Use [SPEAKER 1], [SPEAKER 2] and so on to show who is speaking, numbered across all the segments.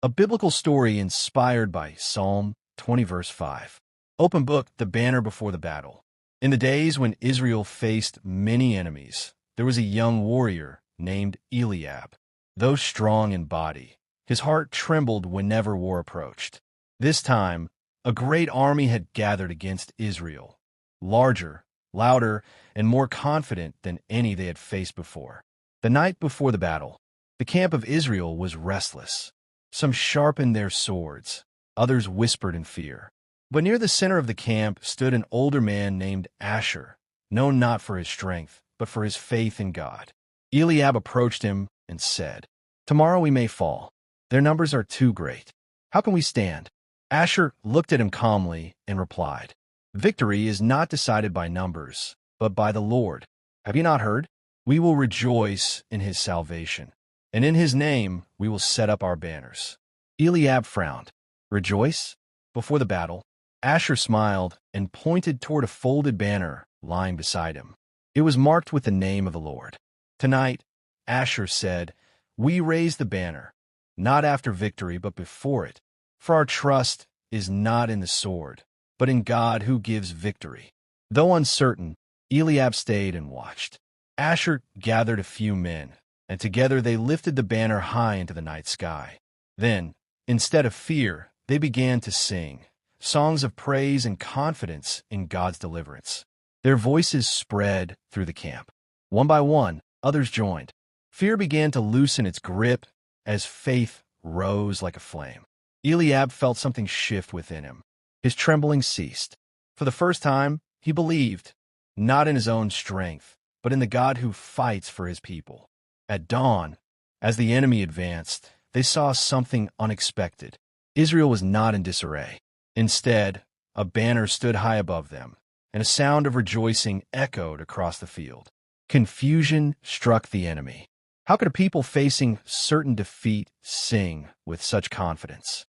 [SPEAKER 1] A biblical story inspired by Psalm 20, verse 5. Open book, the banner before the battle. In the days when Israel faced many enemies, there was a young warrior named Eliab. Though strong in body, his heart trembled whenever war approached. This time, a great army had gathered against Israel, larger, louder, and more confident than any they had faced before. The night before the battle, the camp of Israel was restless. Some sharpened their swords, others whispered in fear. But near the center of the camp stood an older man named Asher, known not for his strength, but for his faith in God. Eliab approached him and said, "Tomorrow we may fall. Their numbers are too great. How can we stand?" Asher looked at him calmly and replied, "Victory is not decided by numbers, but by the Lord. Have you not heard? We will rejoice in his salvation, and in his name we will set up our banners." Eliab frowned. "Rejoice?" Before the battle, Asher smiled and pointed toward a folded banner lying beside him. It was marked with the name of the Lord. Tonight, Asher said, "We raise the banner, not after victory, but before it. For our trust is not in the sword, but in God who gives victory." Though uncertain, Eliab stayed and watched. Asher gathered a few men, and together they lifted the banner high into the night sky. Then, instead of fear, they began to sing songs of praise and confidence in God's deliverance. Their voices spread through the camp. One by one, others joined. Fear began to loosen its grip as faith rose like a flame. Eliab felt something shift within him. His trembling ceased. For the first time, he believed, not in his own strength, but in the God who fights for his people. At dawn, as the enemy advanced, they saw something unexpected. Israel was not in disarray. Instead, a banner stood high above them, and a sound of rejoicing echoed across the field. Confusion struck the enemy. How could a people facing certain defeat sing with such confidence?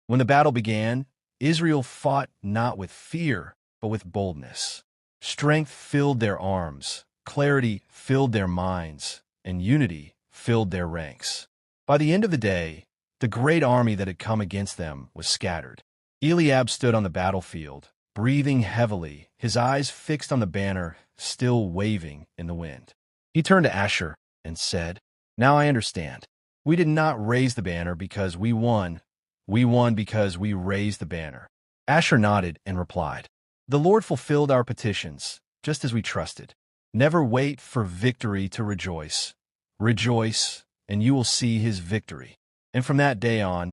[SPEAKER 1] When the battle began, Israel fought not with fear, but with boldness. Strength filled their arms, clarity filled their minds, and unity filled their ranks. By the end of the day, the great army that had come against them was scattered. Eliab stood on the battlefield, breathing heavily, his eyes fixed on the banner still waving in the wind. He turned to Asher and said, "Now I understand. We did not raise the banner because we won. We won because we raised the banner." Asher nodded and replied, "The Lord fulfilled our petitions, just as we trusted. Never wait for victory to rejoice. Rejoice, and you will see his victory." And from that day on,